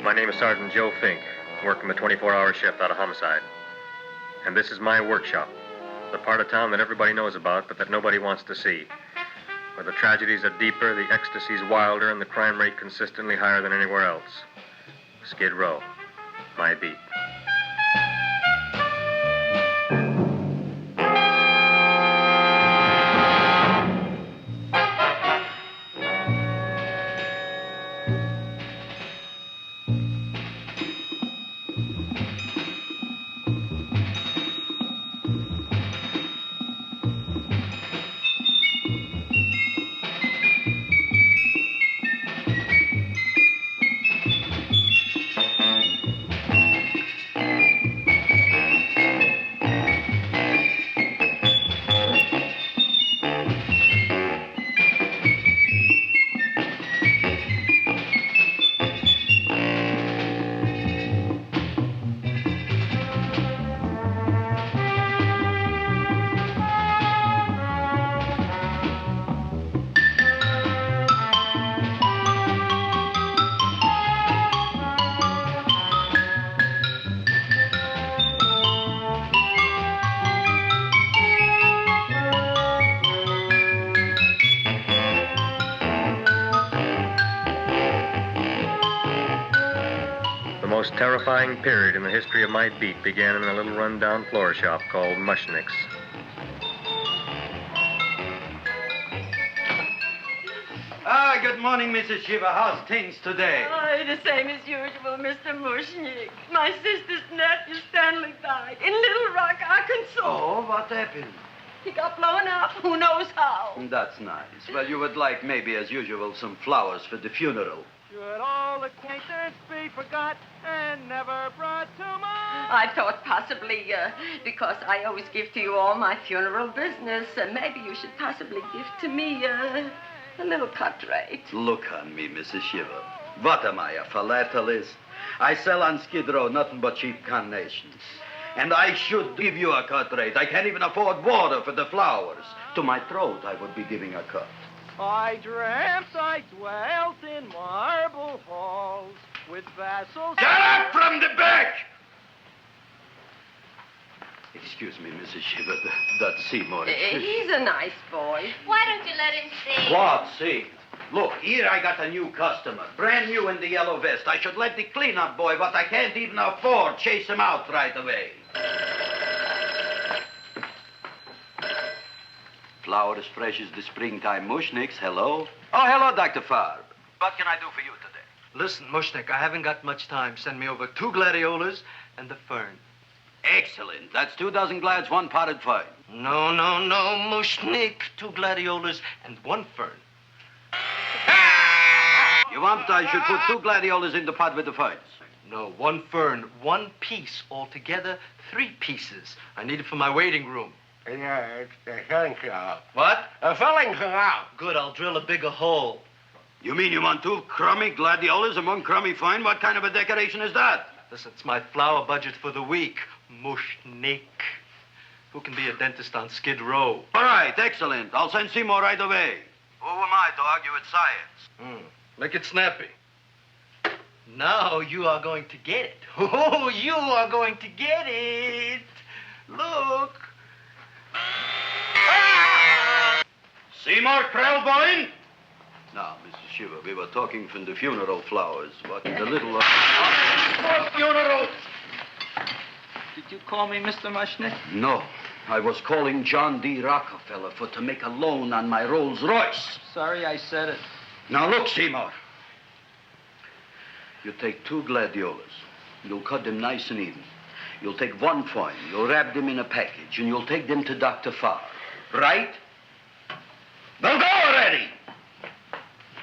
My name is Sergeant Joe Fink, working the 24-hour shift out of homicide. And this is my workshop, the part of town that everybody knows about, but that nobody wants to see. Where the tragedies are deeper, the ecstasy's wilder, and the crime rate consistently higher than anywhere else. Skid Row, my beat. The most terrifying period in the history of my beat began in a little run-down floor shop called Mushnick's. Good morning, Mrs. Shiva. How's things today? Oh, the same as usual, Mr. Mushnick. My sister's nephew, Stanley, died in Little Rock, Arkansas. Oh, what happened? He got blown up. Who knows how? That's nice. Well, you would like, maybe as usual, some flowers for the funeral. Should all acquaintance be forgot and never brought to mind? I thought possibly, because I always give to you all my funeral business, maybe you should possibly give to me a little cut rate. Look on me, Mrs. Shiva. What am I, a philatelist? I sell on Skid Row nothing but cheap carnations. And I should give you a cut rate. I can't even afford water for the flowers. To my throat, I would be giving a cut. I dreamt I dwelt in marble halls with vassals... Get up from the back! Excuse me, Mrs. Shiva, that's Seymour. He's a nice boy. Why don't you let him see? What, see? Look, here I got a new customer, brand new in the yellow vest. I should let the cleanup boy, but I can't even afford, chase him out right away. Flowers fresh as the springtime Mushnicks. Hello? Oh, hello, Dr. Farb. What can I do for you today? Listen, Mushnick, I haven't got much time. Send me over 2 gladiolas and the fern. Excellent. That's 2 dozen glads, 1 potted fern. No, Mushnick. 2 gladiolas and 1 fern. You want I should put 2 gladiolas in the pot with the ferns? No, 1 fern, 1 piece. Altogether, 3 pieces. I need it for my waiting room. Yeah, it's the filling canal. What? A filling canal. Good, I'll drill a bigger hole. You mean you want 2 crummy gladiolas and 1 crummy fern? What kind of a decoration is that? Listen, it's my flower budget for the week. Mushnick. Who can be a dentist on Skid Row? All right, excellent. I'll send Seymour right away. Who am I to argue with science? Make it snappy. Now you are going to get it. Oh, you are going to get it. Look. Seymour Krellboyne? Now, Mrs. Shiva, we were talking from the funeral flowers. What in the little... Funeral! Did you call me Mr. Mushnick? No. I was calling John D. Rockefeller to make a loan on my Rolls Royce. Sorry I said it. Now, look, Seymour. You take 2 gladiolas. You'll cut them nice and even. You'll take 1 fern. You'll wrap them in a package, and you'll take them to Dr. Farr. Right? Well, go already!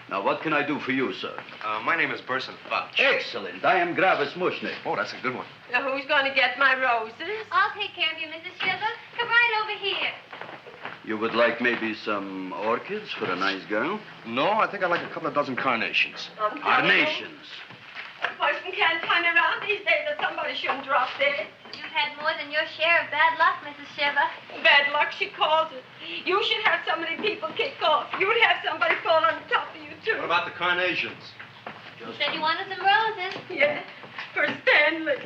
Now, what can I do for you, sir? My name is Burson Fudge. Excellent. I am Gravis Mushnick. Oh, that's a good one. Now, who's going to get my roses? I'll take care of you, Mrs. Shiva. Come right over here. You would like maybe some orchids for a nice girl? No, I think I'd like a couple of dozen carnations. Carnations. A person can't turn around these days that somebody shouldn't drop dead. You've had more than your share of bad luck, Mrs. Shiva. Bad luck, she calls it. You should have so many people kick off. You'd have somebody fall on top of you, too. What about the carnations? You said you wanted some roses. Yeah, for Stanley.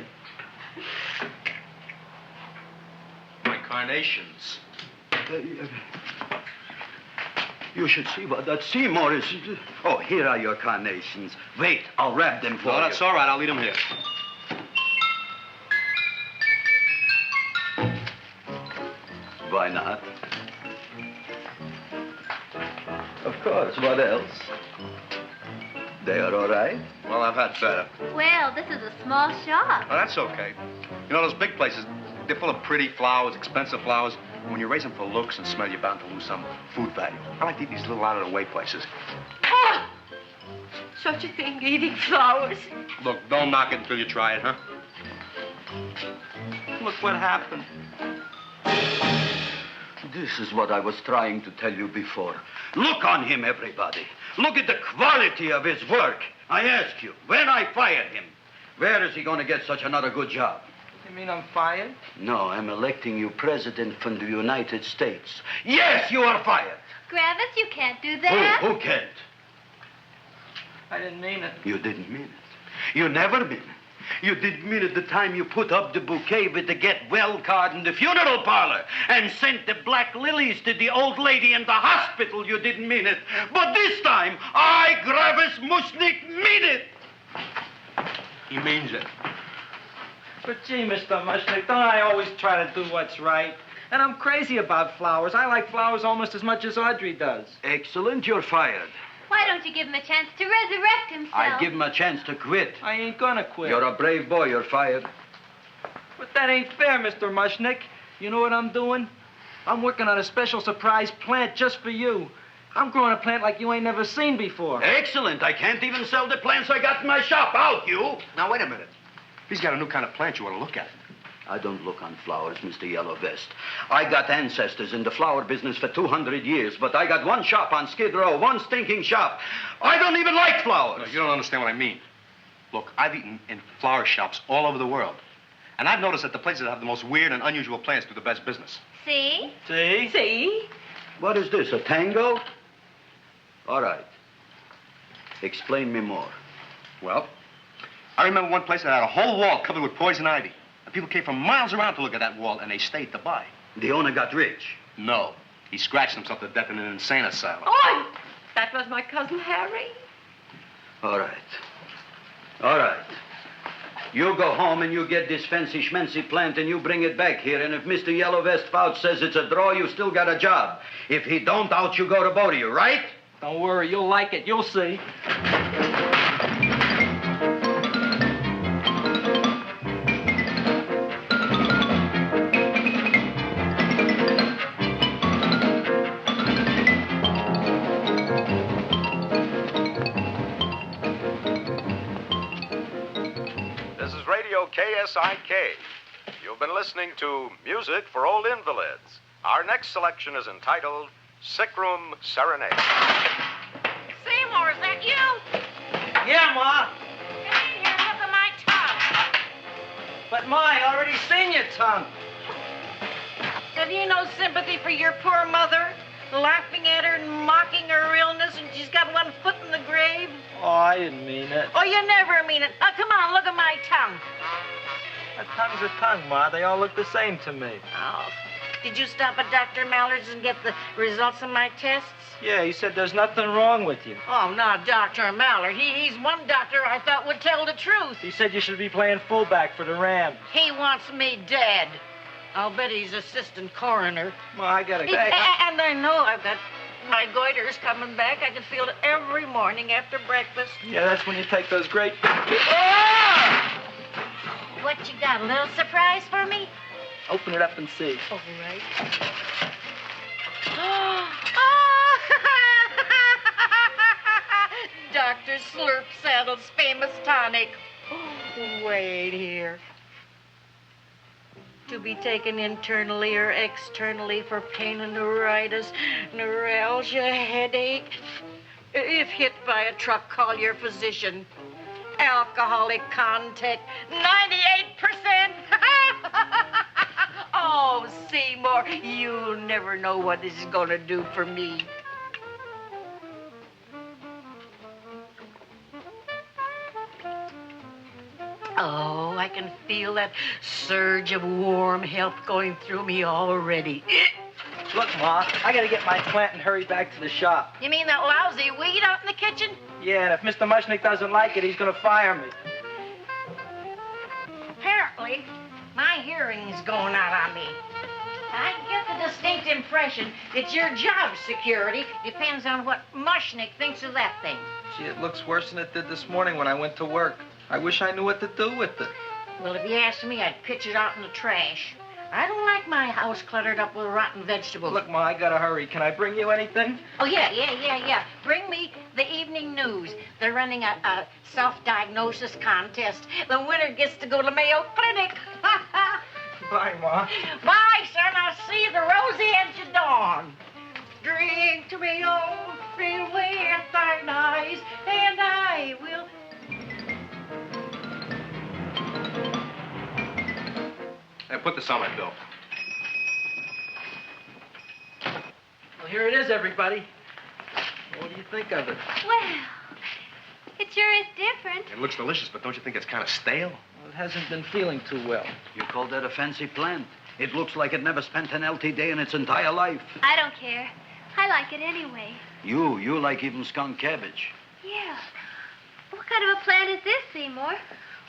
My carnations. You should see what that Seymour is. Oh, here are your carnations. Wait, I'll wrap them for you. No, that's all right. I'll leave them here. Why not? Of course, what else? They are all right? Well, I've had better. Well, this is a small shop. Oh, that's okay. You know, those big places, they're full of pretty flowers, expensive flowers. When you raise them for looks and smell, you're bound to lose some food value. I like to eat these little out-of-the-way places. Oh! Such a thing, eating flowers. Look, don't knock it until you try it, huh? Look what happened. This is what I was trying to tell you before. Look on him, everybody. Look at the quality of his work. I ask you, when I fired him, where is he going to get such another good job? You mean I'm fired? No, I'm electing you president from the United States. Yes, you are fired. Gravis, you can't do that. Who can't? I didn't mean it. You didn't mean it. You never mean it. You didn't mean it the time you put up the bouquet with the get well card in the funeral parlor and sent the black lilies to the old lady in the hospital. You didn't mean it. But this time, I, Gravis Mushnik, mean it. He means it. But gee, Mr. Mushnick, don't I always try to do what's right? And I'm crazy about flowers. I like flowers almost as much as Audrey does. Excellent, you're fired. Why don't you give him a chance to resurrect himself? I give him a chance to quit. I ain't gonna quit. You're a brave boy, you're fired. But that ain't fair, Mr. Mushnick. You know what I'm doing? I'm working on a special surprise plant just for you. I'm growing a plant like you ain't never seen before. Excellent. I can't even sell the plants I got in my shop. Out, you. Now, wait a minute. He's got a new kind of plant you ought to look at. I don't look on flowers, Mr. Yellow Vest. I got ancestors in the flower business for 200 years, but I got one shop on Skid Row, one stinking shop. I don't even like flowers. No, you don't understand what I mean. Look, I've eaten in flower shops all over the world. And I've noticed that the places that have the most weird and unusual plants do the best business. See? See? See? What is this, a tango? All right. Explain me more. Well, I remember one place that had a whole wall covered with poison ivy. And people came from miles around to look at that wall, and they stayed to buy. The owner got rich. No. He scratched himself to death in an insane asylum. Oh, that was my cousin Harry. All right. All right. You go home and you get this fancy schmancy plant and you bring it back here. And if Mr. Yellow Vest Fouch says it's a draw, you still got a job. If he don't, out you go to both of you, right? Don't worry, you'll like it. You'll see. This is Radio KSIK. You've been listening to Music for Old Invalids. Our next selection is entitled Sick Room Serenade. Seymour, is that you? Yeah, Ma. Get in here and look at my tongue. But, Ma, I already seen your tongue. Have you no sympathy for your poor mother? Laughing at her and mocking her illness, and she's got one foot in the grave? Oh, I didn't mean it. Oh, you never mean it. Now, come on, look at my tongue. A tongue's a tongue, Ma. They all look the same to me. Oh, did you stop at Dr. Mallard's and get the results of my tests? Yeah, he said there's nothing wrong with you. Oh, not Dr. Mallard. He's one doctor I thought would tell the truth. He said you should be playing fullback for the Rams. He wants me dead. I'll bet he's assistant coroner. Ma, I gotta go. And I know I've got my goiter's coming back. I can feel it every morning after breakfast. Yeah, that's when you take those great... What you got, a little surprise for me? Open it up and see. All right. Dr. Slurp Saddle's famous tonic. Wait here. To be taken internally or externally for pain and neuritis, neuralgia, headache. If hit by a truck, call your physician. Alcoholic contact, 98%. Oh, Seymour, you'll never know what this is going to do for me. Oh, I can feel that surge of warm health going through me already. Look, Ma, I gotta get my plant and hurry back to the shop. You mean that lousy weed out in the kitchen? Yeah, and if Mr. Mushnick doesn't like it, he's gonna fire me. Apparently, my hearing's going out on me. I get the distinct impression that your job security depends on what Mushnick thinks of that thing. Gee, it looks worse than it did this morning when I went to work. I wish I knew what to do with it. Well, if you asked me, I'd pitch it out in the trash. I don't like my house cluttered up with rotten vegetables. Look, Ma, I gotta hurry. Can I bring you anything? Oh, yeah. Bring me the evening news. They're running a self-diagnosis contest. The winner gets to go to Mayo Clinic. Bye, Ma. Bye, son. I'll see you the rosy edge of dawn. Drink to me, oh, fill with thine eyes, and I will... Hey, put this on my bill. Well, here it is, everybody. What do you think of it? Well, it sure is different. It looks delicious, but don't you think it's kind of stale? Well, it hasn't been feeling too well. You call that a fancy plant? It looks like it never spent an LT day in its entire life. I don't care. I like it anyway. You like even skunk cabbage. Yeah. What kind of a plant is this, Seymour?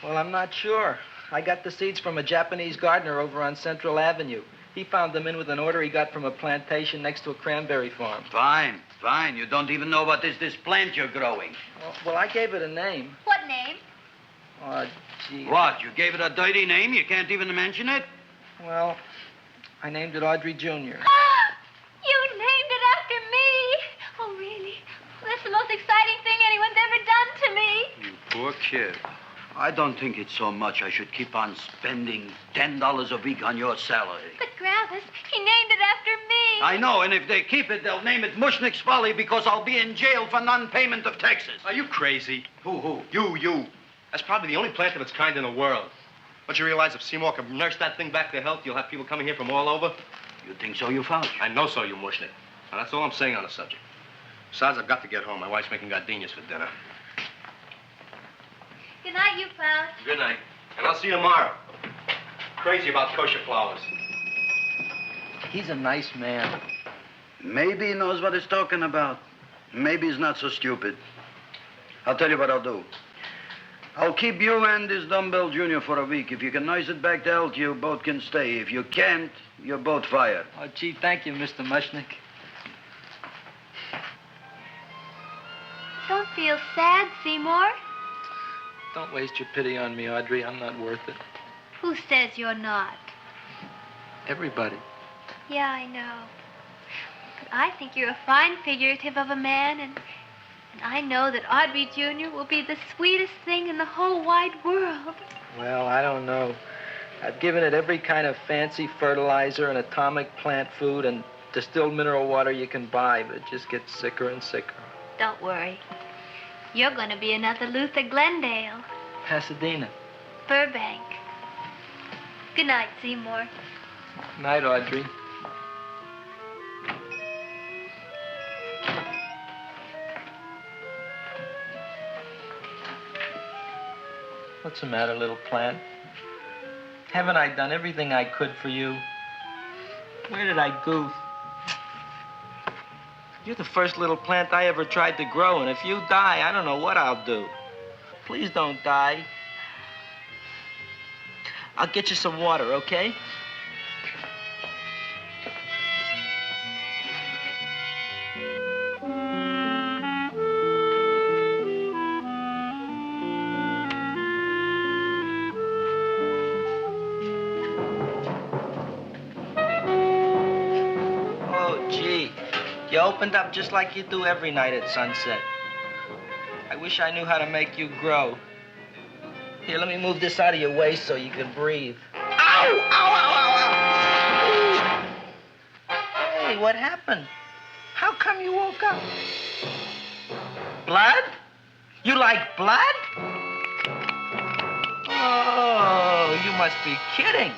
Well, I'm not sure. I got the seeds from a Japanese gardener over on Central Avenue. He found them in with an order he got from a plantation next to a cranberry farm. Fine. You don't even know what is this plant you're growing. Well, I gave it a name. What name? Oh, gee. What, you gave it a dirty name? You can't even mention it? Well, I named it Audrey Jr. You named it after me. Oh, really? Well, that's the most exciting thing anyone's ever done to me. You poor kid. I don't think it's so much I should keep on spending $10 a week on your salary. But, Gravis, he named it after me. I know, and if they keep it, they'll name it Mushnick's Folly because I'll be in jail for non-payment of taxes. Are you crazy? Who? You. That's probably the only plant of its kind in the world. Don't you realize if Seymour can nurse that thing back to health, you'll have people coming here from all over? You think so, you found? I know so, you Mushnick. Now, that's all I'm saying on the subject. Besides, I've got to get home. My wife's making gardenias for dinner. Good night, you fellas. Good night. And I'll see you tomorrow. Crazy about kosher flowers. He's a nice man. Maybe he knows what he's talking about. Maybe he's not so stupid. I'll tell you what I'll do. I'll keep you and this dumbbell junior for a week. If you can nurse it back to health, you both can stay. If you can't, you're both fired. Oh, gee, thank you, Mr. Mushnick. Don't feel sad, Seymour. Don't waste your pity on me, Audrey. I'm not worth it. Who says you're not? Everybody. Yeah, I know. But I think you're a fine figurative of a man, and I know that Audrey Jr. will be the sweetest thing in the whole wide world. Well, I don't know. I've given it every kind of fancy fertilizer and atomic plant food and distilled mineral water you can buy, but it just gets sicker and sicker. Don't worry. You're going to be another Luther Glendale. Pasadena. Burbank. Good night, Seymour. Night, Audrey. What's the matter, little plant? Haven't I done everything I could for you? Where did I goof? You're the first little plant I ever tried to grow, and if you die, I don't know what I'll do. Please don't die. I'll get you some water, okay? You opened up just like you do every night at sunset. I wish I knew how to make you grow. Here, let me move this out of your way so you can breathe. Ow! Ow, ow, ow, ow! Hey, what happened? How come you woke up? Blood? You like blood? Oh, you must be kidding.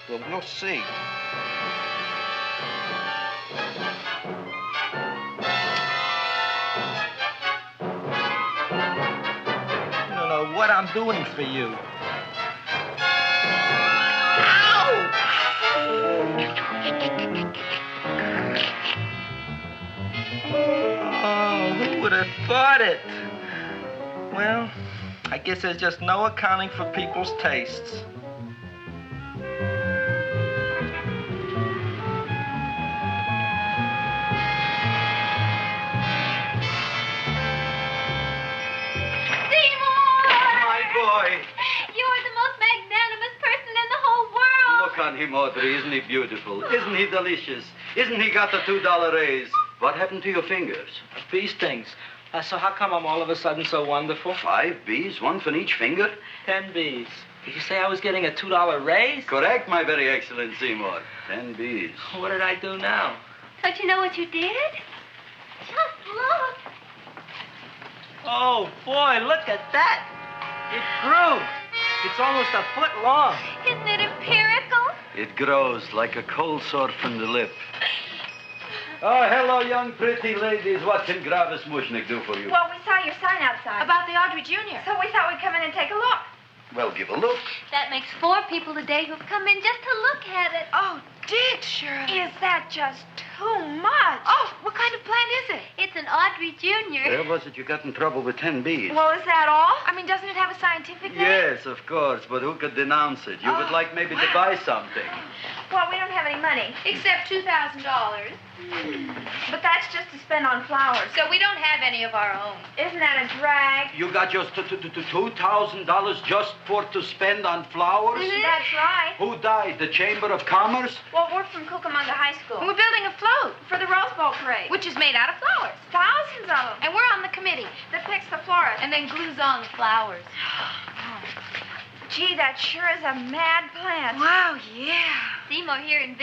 Well, we'll see. What what I'm doing for you. Oh, who would have thought it? Well, I guess there's just no accounting for people's tastes. Boy. You're the most magnanimous person in the whole world. Look on him, Audrey. Isn't he beautiful? Isn't he delicious? Isn't he got the $2 raise? What happened to your fingers? Bee stings. So how come I'm all of a sudden so wonderful? 5 bees, one for each finger? 10 bees. Did you say I was getting a $2 raise? Correct, my very excellent Seymour. 10 bees. What did I do now? Don't you know what you did? Just look. Oh, boy, look at that. It grew. It's almost a foot long. Isn't it empirical? It grows like a cold sore from the lip. Oh, hello, young pretty ladies. What can Gravis Mushnick do for you? Well, we saw your sign outside. About the Audrey Jr. So we thought we'd come in and take a look. Well, give a look. That makes 4 people today who've come in just to look at it. Oh, Dick, Shirley. Is that just too much? Oh, what kind of plant is it? It's an Audrey Jr. Where was it you got in trouble with 10 bees? Well, is that all? I mean, doesn't it have a scientific name? Yes, of course, but who could denounce it? You would like maybe to buy something. Well, we don't have any money. Except $2,000. But that's just to spend on flowers. So we don't have any of our own. Isn't that a drag? You got just $2,000 just for to spend on flowers? That's right. Who died? The Chamber of Commerce? Well, we're from Cucamonga High School. We're building a float, For the Rose Bowl parade. which is made out of flowers. Thousands of them. And we're on the committee. That picks the florist. And then glues on the flowers. Gee, that sure is a mad plant. Wow, yeah. Seymour here invented